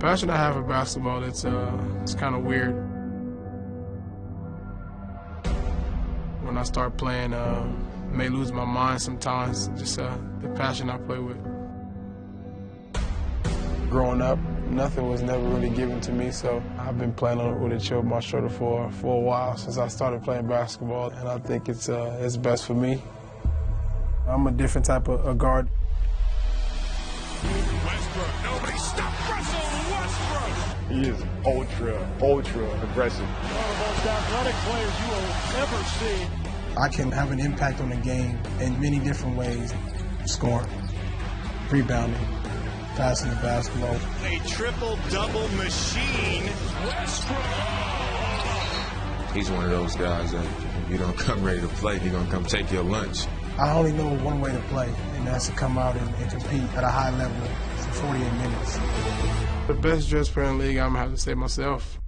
passion I have for basketball, it's kind of weird. When I start playing, I may lose my mind sometimes, just the passion I play with. Growing up, nothing was never really given to me, so I've been playing with a chip on my shoulder for a while, since I started playing basketball, and I think it's best for me. I'm a different type of guard. Westbrook, nobody stop Russell Westbrook! He is ultra aggressive. One of the most athletic players you will ever see. I can have an impact on the game in many different ways. Scoring, rebounding, passing the basketball. A triple-double machine. Westbrook! He's one of those guys that if you don't come ready to play, he's going to come take your lunch. I only know one way to play, and that's to come out and compete at a high level for 48 minutes. The best dressed player in the league, I'm going to have to say myself.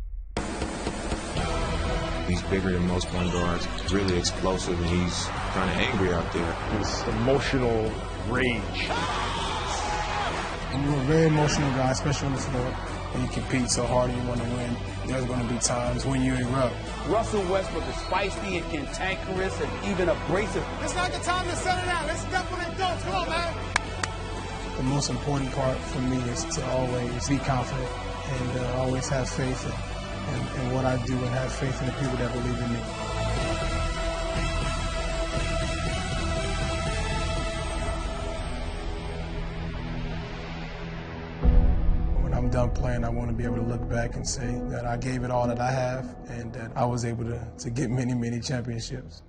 He's bigger than most point guards, really explosive, and he's kind of angry out there. His emotional rage. I'm a very emotional guy, especially on the floor. When you compete so hard and you want to win, there's going to be times when you erupt. Russell Westbrook is feisty and cantankerous and even abrasive. It's not the time to settle down. Let's step on it, don't. Come on, man. The most important part for me is to always be confident and always have faith in what I do and have faith in the people that believe in me. When I'm done playing, I want to be able to look back and say that I gave it all that I have and that I was able to get many, many championships.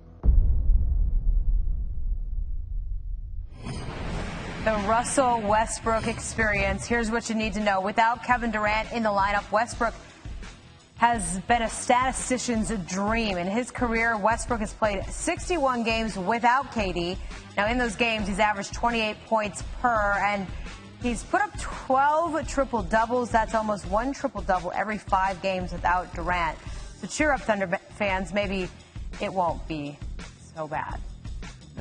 The Russell Westbrook experience. Here's what you need to know. Without Kevin Durant in the lineup, Westbrook has been a statistician's dream. In his career, Westbrook has played 61 games without KD. Now, in those games, he's averaged 28 points per, and he's put up 12 triple-doubles. That's almost one triple-double every 5 games without Durant. So cheer up, Thunder fans. Maybe it won't be so bad.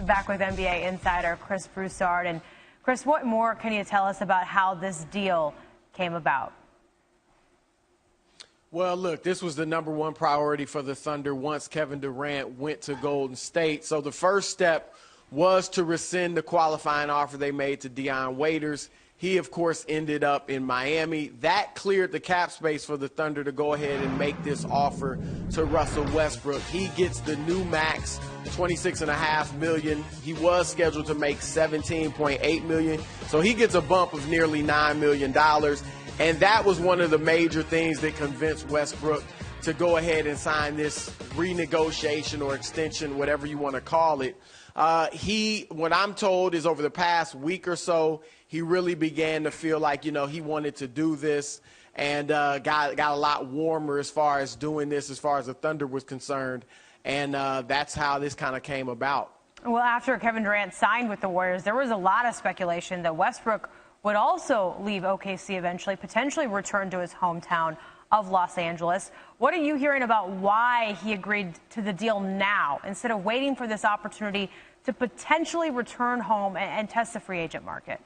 Back with NBA insider Chris Broussard. And Chris, what more can you tell us about how this deal came about? Well, look, this was the #1 priority for the Thunder once Kevin Durant went to Golden State. So the first step was to rescind the qualifying offer they made to Dion Waiters. He, of course, ended up in Miami. That cleared the cap space for the Thunder to go ahead and make this offer to Russell Westbrook. He gets the new max, $26.5 million. He was scheduled to make $17.8 million. So he gets a bump of nearly $9 million. And that was one of the major things that convinced Westbrook to go ahead and sign this renegotiation or extension, whatever you want to call it. What I'm told is over the past week or so, he really began to feel like, he wanted to do this and got a lot warmer as far as doing this, as far as the Thunder was concerned. And that's how this kind of came about. Well, after Kevin Durant signed with the Warriors, there was a lot of speculation that Westbrook would also leave OKC eventually, potentially return to his hometown of Los Angeles. What are you hearing about why he agreed to the deal now instead of waiting for this opportunity to potentially return home and test the free agent market?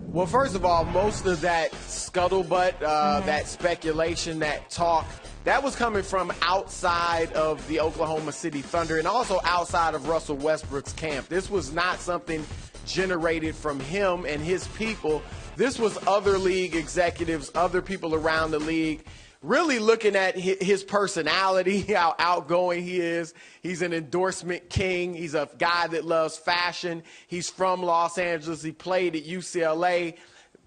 Well, first of all, most of that scuttlebutt, that speculation, that talk, that was coming from outside of the Oklahoma City Thunder and also outside of Russell Westbrook's camp. This was not something generated from him and his people. This was other league executives, other people around the league, really looking at his personality, how outgoing he is. He's an endorsement king. He's a guy that loves fashion. He's from Los Angeles. He played at UCLA.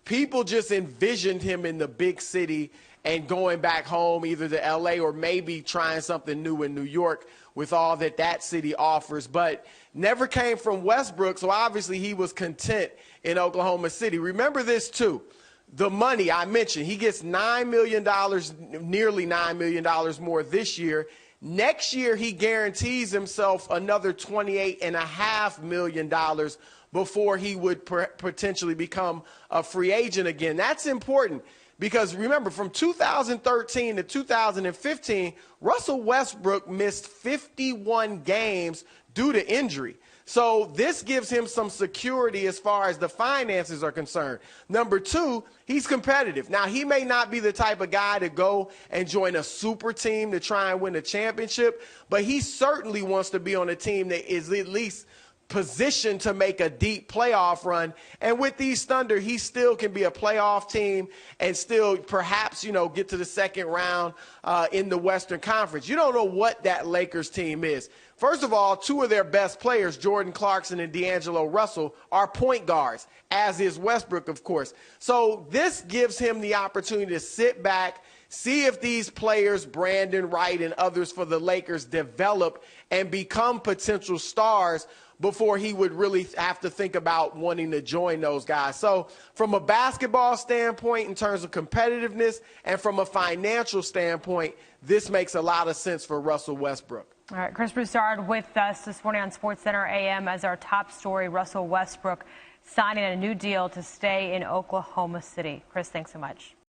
People just envisioned him in the big city and going back home either to LA or maybe trying something new in New York with all that city offers, but never came from Westbrook, so obviously he was content in Oklahoma City. Remember this, too. The money I mentioned, he gets $9 million, nearly $9 million more this year. Next year, he guarantees himself another $28.5 million before he would potentially become a free agent again. That's important. Because remember, from 2013 to 2015, Russell Westbrook missed 51 games due to injury. So this gives him some security as far as the finances are concerned. Number two, he's competitive. Now, he may not be the type of guy to go and join a super team to try and win a championship, but he certainly wants to be on a team that is at least positioned to make a deep playoff run. And with these Thunder, he still can be a playoff team and still perhaps, get to the second round in the Western Conference. You don't know what that Lakers team is. First of all, two of their best players, Jordan Clarkson and D'Angelo Russell, are point guards, as is Westbrook, of course. So this gives him the opportunity to sit back, see if these players, Brandon Wright and others for the Lakers, develop and become potential stars before he would really have to think about wanting to join those guys. So from a basketball standpoint, in terms of competitiveness, and from a financial standpoint, this makes a lot of sense for Russell Westbrook. All right, Chris Broussard with us this morning on SportsCenter AM as our top story, Russell Westbrook signing a new deal to stay in Oklahoma City. Chris, thanks so much.